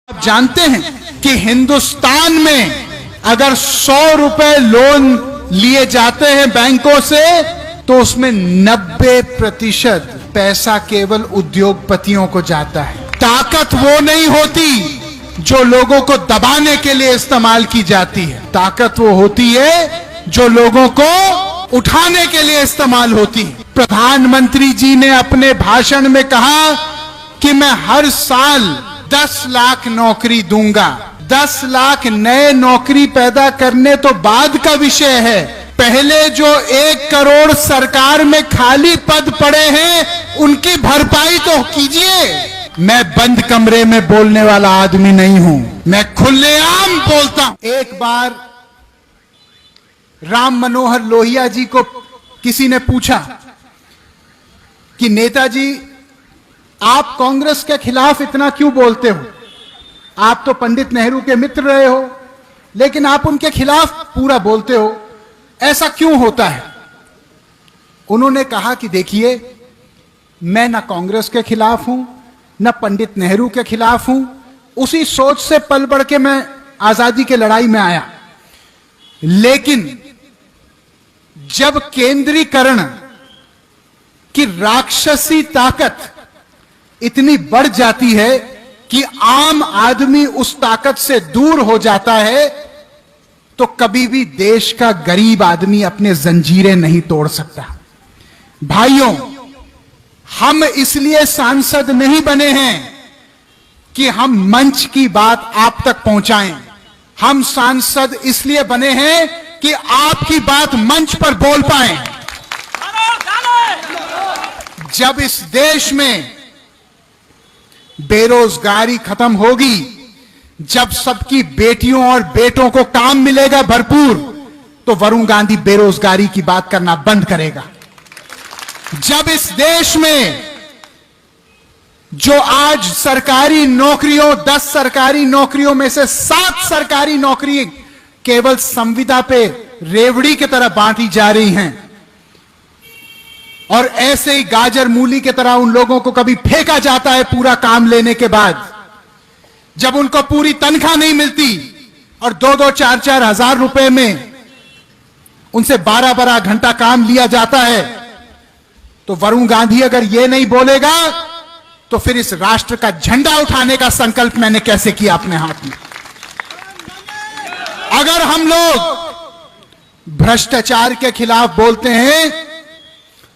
आप जानते हैं कि हिंदुस्तान में अगर 100 रुपए लोन लिए जाते हैं बैंकों से तो उसमें 90% पैसा केवल उद्योगपतियों को जाता है। ताकत वो नहीं होती जो लोगों को दबाने के लिए इस्तेमाल की जाती है, ताकत वो होती है जो लोगों को उठाने के लिए इस्तेमाल होती है। प्रधानमंत्री जी ने अपने भाषण में कहा कि मैं हर साल 10 लाख नौकरी दूंगा। 10 लाख नए नौकरी पैदा करने तो बाद का विषय है, पहले जो 1 करोड़ सरकार में खाली पद पड़े हैं उनकी भरपाई तो कीजिए। मैं बंद कमरे में बोलने वाला आदमी नहीं हूं, मैं खुलेआम बोलता हूं। एक बार राम मनोहर लोहिया जी को किसी ने पूछा कि नेताजी आप कांग्रेस के खिलाफ इतना क्यों बोलते हो? आप तो पंडित नेहरू के मित्र रहे हो, लेकिन आप उनके खिलाफ पूरा बोलते हो, ऐसा क्यों होता है? उन्होंने कहा कि देखिए, मैं ना कांग्रेस के खिलाफ हूं, ना पंडित नेहरू के खिलाफ हूं। उसी सोच से पल बढ़ के मैं आजादी की लड़ाई में आया, लेकिन जब केंद्रीकरण की राक्षसी ताकत इतनी बढ़ जाती है कि आम आदमी उस ताकत से दूर हो जाता है, तो कभी भी देश का गरीब आदमी अपने जंजीरें नहीं तोड़ सकता। भाइयों, हम इसलिए सांसद नहीं बने हैं कि हम मंच की बात आप तक पहुंचाएं। हम सांसद इसलिए बने हैं कि आपकी बात मंच पर बोल पाएं। जब इस देश में बेरोजगारी खत्म होगी, जब सबकी बेटियों और बेटों को काम मिलेगा भरपूर, तो वरुण गांधी बेरोजगारी की बात करना बंद करेगा। जब इस देश में जो आज सरकारी नौकरियों 10 सरकारी नौकरियों में से 7 सरकारी नौकरी केवल संविदा पे रेवड़ी की तरह बांटी जा रही हैं, और ऐसे ही गाजर मूली की तरह उन लोगों को कभी फेंका जाता है पूरा काम लेने के बाद, जब उनको पूरी तनख्वाह नहीं मिलती और 2-2, 4-4 हजार रुपए में उनसे 12-12 घंटा काम लिया जाता है, तो वरुण गांधी अगर यह नहीं बोलेगा तो फिर इस राष्ट्र का झंडा उठाने का संकल्प मैंने कैसे किया अपने हाथ में? अगर हम लोग भ्रष्टाचार के खिलाफ बोलते हैं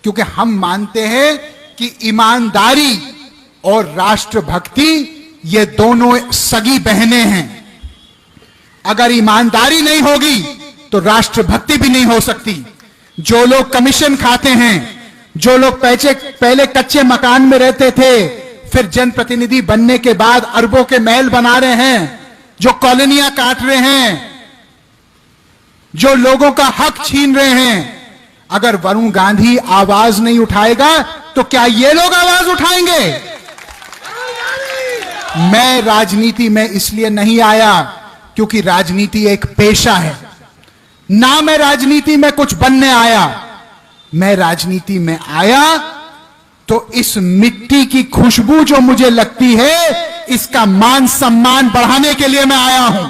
क्योंकि हम मानते हैं कि ईमानदारी और राष्ट्रभक्ति ये दोनों सगी बहनें हैं। अगर ईमानदारी नहीं होगी तो राष्ट्रभक्ति भी नहीं हो सकती। जो लोग कमीशन खाते हैं, जो लोग पहले कच्चे मकान में रहते थे, फिर जनप्रतिनिधि बनने के बाद अरबों के महल बना रहे हैं, जो कॉलोनियां काट रहे हैं, जो लोगों का हक छीन रहे हैं, अगर वरुण गांधी आवाज नहीं उठाएगा तो क्या ये लोग आवाज उठाएंगे? मैं राजनीति में इसलिए नहीं आया क्योंकि राजनीति एक पेशा है, ना मैं राजनीति में कुछ बनने आया। मैं राजनीति में आया तो इस मिट्टी की खुशबू जो मुझे लगती है, इसका मान सम्मान बढ़ाने के लिए मैं आया हूं।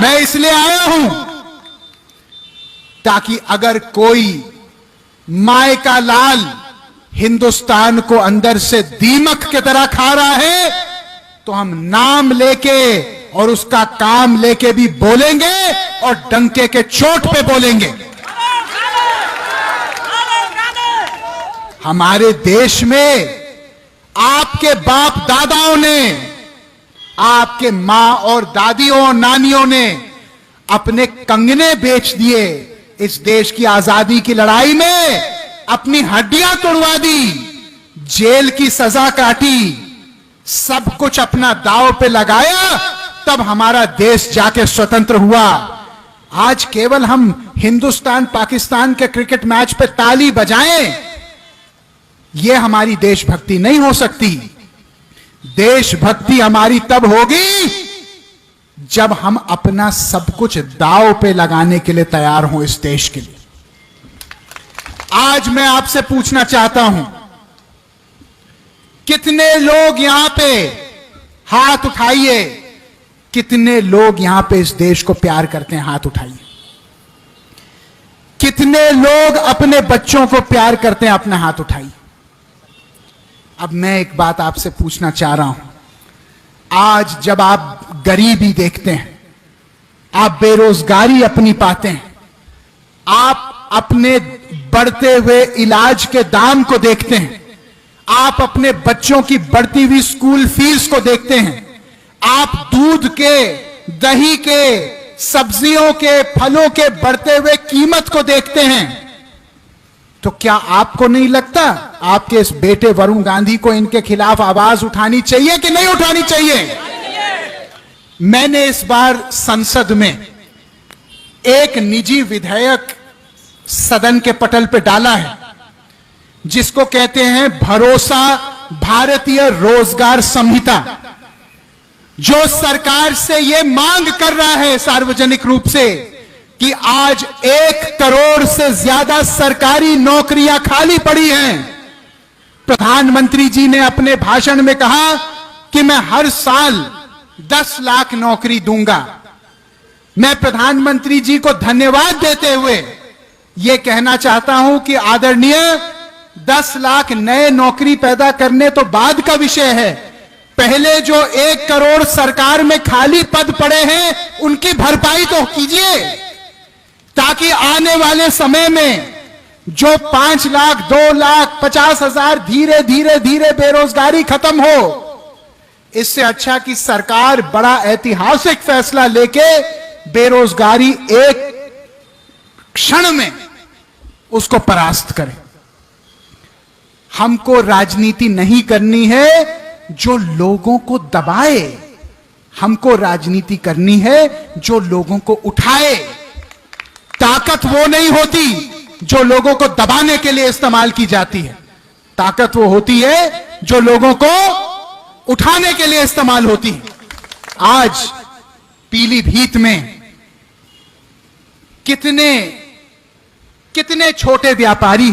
मैं इसलिए आया हूं ताकि अगर कोई माय का लाल हिंदुस्तान को अंदर से दीमक की तरह खा रहा है, तो हम नाम लेके और उसका काम लेके भी बोलेंगे और डंके के चोट पे बोलेंगे। हमारे देश में आपके बाप दादाओं ने, आपके मां और दादियों और नानियों ने अपने कंगने बेच दिए, इस देश की आजादी की लड़ाई में अपनी हड्डियां तोड़वा दी, जेल की सजा काटी, सब कुछ अपना दांव पे लगाया, तब हमारा देश जाके स्वतंत्र हुआ। आज केवल हम हिंदुस्तान पाकिस्तान के क्रिकेट मैच पे ताली बजाएं, यह हमारी देशभक्ति नहीं हो सकती। देशभक्ति हमारी तब होगी जब हम अपना सब कुछ दांव पे लगाने के लिए तैयार हों इस देश के लिए। आज मैं आपसे पूछना चाहता हूं, कितने लोग यहां पे हाथ उठाइए। कितने लोग यहां पे इस देश को प्यार करते हैं? हाथ उठाइए। कितने लोग अपने बच्चों को प्यार करते हैं? अपना हाथ उठाइए। अब मैं एक बात आपसे पूछना चाह रहा हूं। आज जब आप गरीबी देखते हैं, आप बेरोजगारी अपनी पाते हैं, आप अपने बढ़ते हुए इलाज के दाम को देखते हैं, आप अपने बच्चों की बढ़ती हुई स्कूल फीस को देखते हैं, आप दूध के, दही के, सब्जियों के, फलों के बढ़ते हुए कीमत को देखते हैं, तो क्या आपको नहीं लगता आपके इस बेटे वरुण गांधी को इनके खिलाफ आवाज उठानी चाहिए कि नहीं उठानी चाहिए? मैंने इस बार संसद में एक निजी विधेयक सदन के पटल पे डाला है, जिसको कहते हैं भरोसा भारतीय रोजगार संहिता, जो सरकार से यह मांग कर रहा है सार्वजनिक रूप से कि आज 1 करोड़ से ज्यादा सरकारी नौकरियां खाली पड़ी हैं। प्रधानमंत्री जी ने अपने भाषण में कहा कि मैं हर साल 10 लाख नौकरी दूंगा। मैं प्रधानमंत्री जी को धन्यवाद देते हुए यह कहना चाहता हूं कि आदरणीय, 10 लाख नए नौकरी पैदा करने तो बाद का विषय है, पहले जो 1 करोड़ सरकार में खाली पद पड़े हैं उनकी भरपाई तो कीजिए, ताकि आने वाले समय में जो 5 लाख, 2 लाख, 50,000 धीरे धीरे धीरे बेरोजगारी खत्म हो। इससे अच्छा कि सरकार बड़ा ऐतिहासिक फैसला लेके बेरोजगारी एक क्षण में उसको परास्त करे। हमको राजनीति नहीं करनी है जो लोगों को दबाए, हमको राजनीति करनी है जो लोगों को उठाए। ताकत वो नहीं होती जो लोगों को दबाने के लिए इस्तेमाल की जाती है, ताकत वो होती है जो लोगों को उठाने के लिए इस्तेमाल होती है। आज पीलीभीत में कितने छोटे व्यापारी